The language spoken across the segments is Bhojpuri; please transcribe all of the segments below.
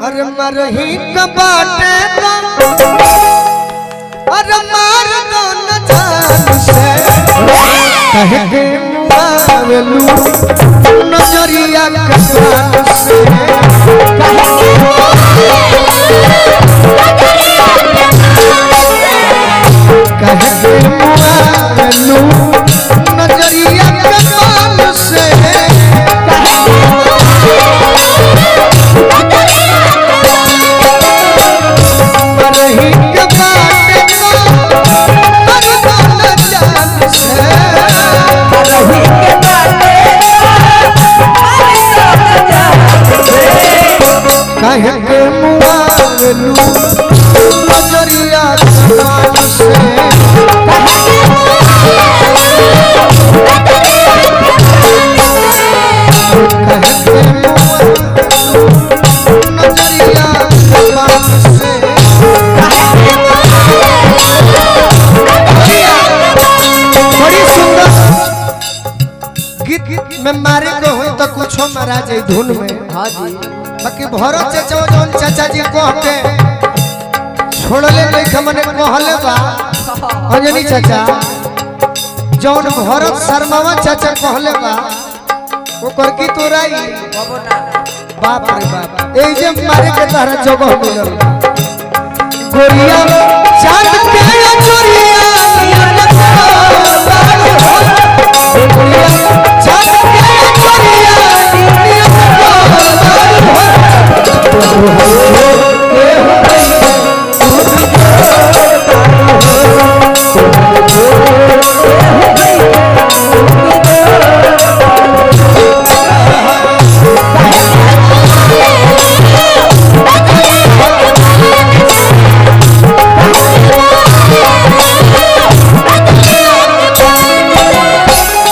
अरे मरही कबाटे तो अरे मार दो न जान से कह के मुआवलू नजरिया कबान से कह के मुआवलू नजरिया कबान से कहे के मुआवलू नजरिया कबान से नजरिया कबान से बड़ी सुंदर गीत में मारे को हो तो कुछ मारा जाए धुन में। हाँ जी बाकी भरत चाचा जौन चाचा जी को के छोड़ले नहीं हमने कहले बा अंजनी चाचा जौन भरत शर्मावा चाचा कहले बा वो कर की तोराई बाप रे बाप ए जे मारे के तारा जगह मिलल गोरिया चांद के चोरिया गोरिया चांद के चोरिया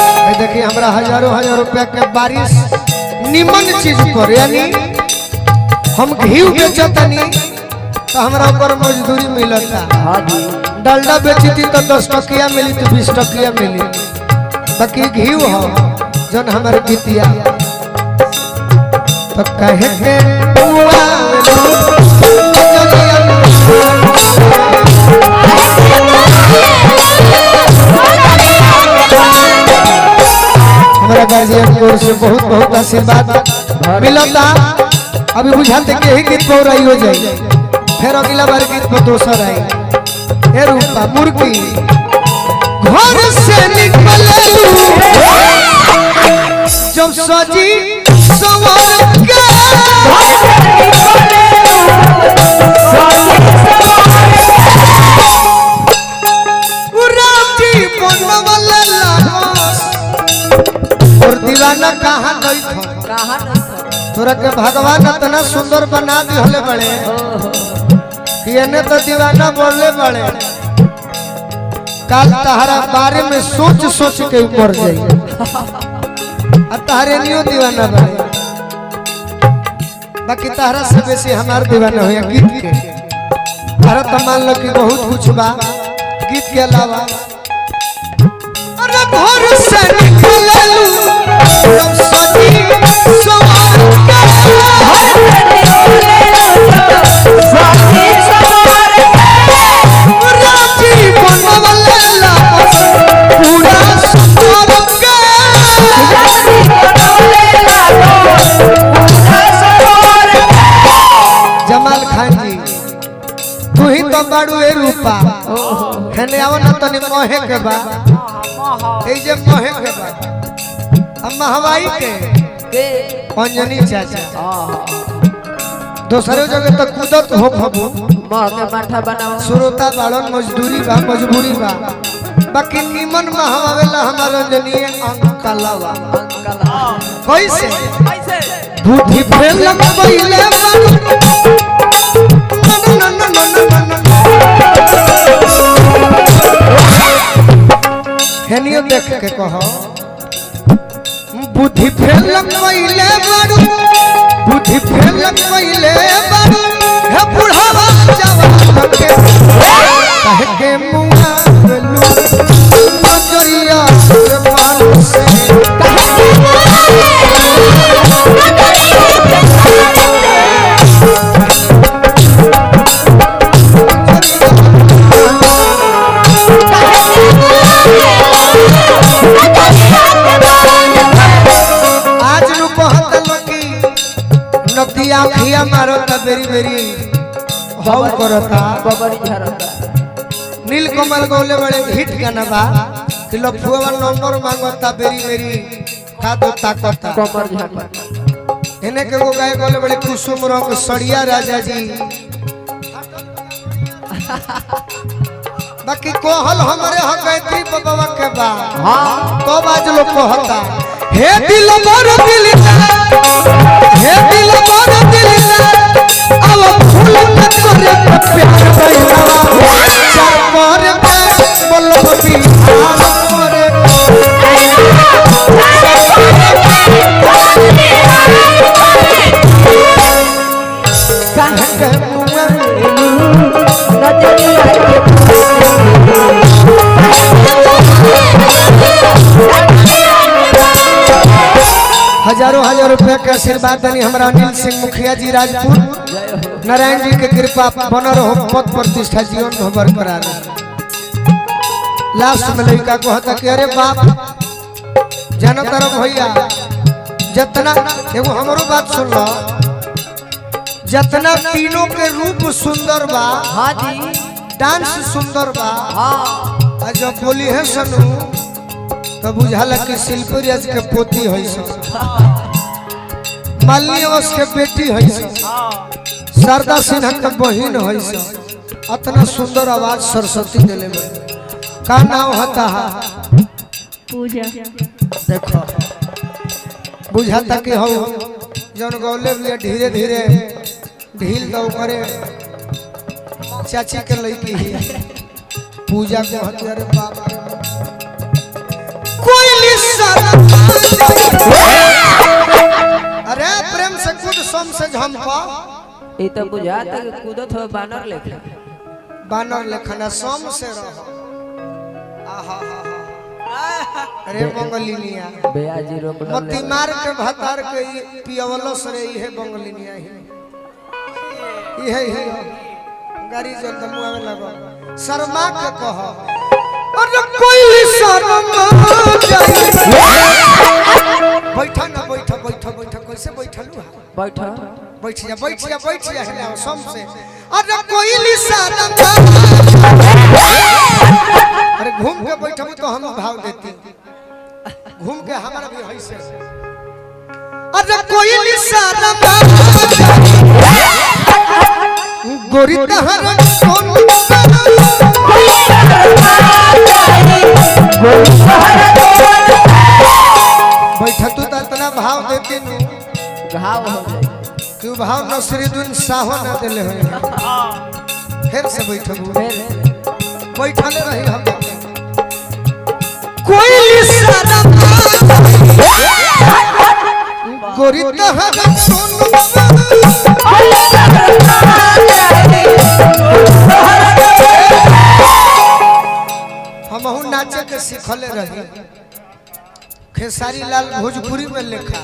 हजारों हजार रुपया के बारिश निमन चीज पर यानी हम घी बेचतनी तो हमरा ऊपर मजदूरी मिलता। डालडा बेचती तो 10 टकिया मिली तो 20 टकिया मिली बाकी घी हो जन हमारे बितिया तो कहे के हमारा गार्जियन को से बहुत बहुत आशीर्वाद मिलता। अभी बुझाते के ही गीत पौराई हो जाए फिर अगला बार गीत पर दोसर आई ए रूपा मुर्गी घर से निकले जब सजी सवार के और दीवाना कहाँ गई तोरा के भगवान इतना सुंदर बना दी होले बड़े ये तो दीवाना बोलले बड़े काल तहरा बारे में सोच सोच के मर जाई तहरे नियो दीवाना बड़े बाकी तहरा से बेसी हमार दीवाना हो गीत के तहरा तो मान लो कि बहुत कुछ बा गीत के अलावा अरे घर से निकललू जब सजी सवार के राजी बनवला पूरा सवार के जमाल खान जी तू ही तो बाड़ू ए रूपा हेने आओ ना तनी मोहे के बा ए जे मोहे के बा अम्मा हवाई के अंजनी चाचा दूसरे जगह तक कूदत हो भबू मां के माथा बनाओ सुरोता बालन मजदूरी बा मजबूरी बा बाकी निमन महवावेला हमार अंजनी अंकलवा कैसे बुद्धि फेल पहिले हेनियो देख के कहो बुद्धि फेल पहिले बारू बुद्धि फेल पहिले बारू हे बुढ़ावा जवान के कहे के मुआ लू नजरिया से पान से कहे के मुआ आँखिया मारो ता बेरी बेरी हाउ करता बबरी झरता नील कमल गौले बड़े हिट गाना बा कि लफुआ नंबर मांगता बेरी बेरी का दो ताकता कमर झरता इन्हें के वो गाय गौले बड़े कुसुम रंग सड़िया राजा जी बाकी कोहल हमारे ह गायत्री बाबा के बा हां तो बाज लोग कहता हे दिल मोर दिलदार हे दिल मोर दिलदार अब फूल न करे प्यार भइला चार पर बोलो बिहार मोरे काहे मुआ नजरिया हजारों हजार रुपया के आशीर्वाद देनी हमारा अनिल सिंह मुखिया जी राजपूत नारायण जी के कृपा बन रहो पद प्रतिष्ठा जीवन में बरकरार लास्ट में लड़का को हता कि अरे बाप जानो तरफ भैया जितना एगो हमरो बात सुन लो जितना तीनों के रूप सुंदर बा हां जी डांस सुंदर बा हां आ जब बोली है सनु तो बुझाला कि शिल्पी राज के पोती है मालिनी के बेटी है शारदा सिन्हा के बहन है इतना सुंदर आवाज सरस्वती दिले में का नाम होता है पूजा देखो बुझाता कि हो जौन गौले भी धीरे धीरे ढील दो करे चाची के लड़की ही पूजा को हथियारे बाबा कोई अरे प्रेम से कूद सम से झमका ई तो बुझाता कि कूदत हो बानर लेखा बानर लेखना सम से रहो आहा अरे बंगलिनिया बेयाजी रोक मती मार के भतार के पियवलो सरे इहे बंगलिनिया इहे गाड़ी जल दमुआ में लगो शर्मा के कह अरे कोई शर्मा जाए बैठा ना बैठा बैठा बैठा कैसे बैठलू बैठा बैठ जा है सम से अरे कोई शर्मा अरे घूम के बैठबू तो हम भाव देती घूम के हमारा भी है से अरे कोई शर्मा गोरी तहर कौन बैठा तू तो इतना भाव देती नु घाव हो जाए क्यों भाव नसरुद्दीन साहो न देले है फिर से बैठबू बैठले रही हम कोई शर्मा गोरी तहर हमहू नाचे के सिखले रही खेसारी लाल भोजपुरी में लिखा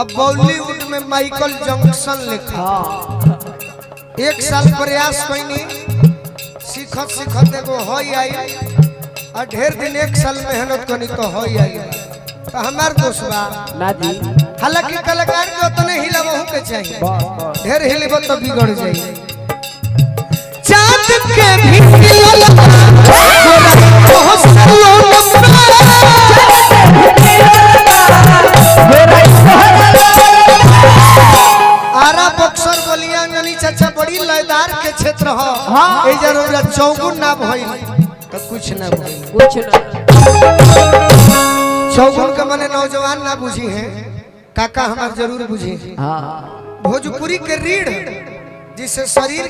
अब बॉलीवुड में माइकल जैक्सन लिखा हां एक साल प्रयास कईनी सीखत सीखत एगो होई आई और ढेर दिन एक साल मेहनत कनी तो होई आई तो हमार दोस्त बा ना जी हालांकि कलाकार के उतने हिलावहू के चाहिए बस ढेर हिलबो तो बिगड़ जाई चांद के भी हिलला बहुत आरा बक्सर बलिया गनी चाचा बड़ी लयदार के क्षेत्र हो हाँ। ए जरूर चौगुन ना भई तो कुछ ना भई कुछ ना चौगुन के माने नौजवान ना बुझी है काका हमार जरूर बुझी है हां भोजपुरी के रीढ़ जिसे शरीर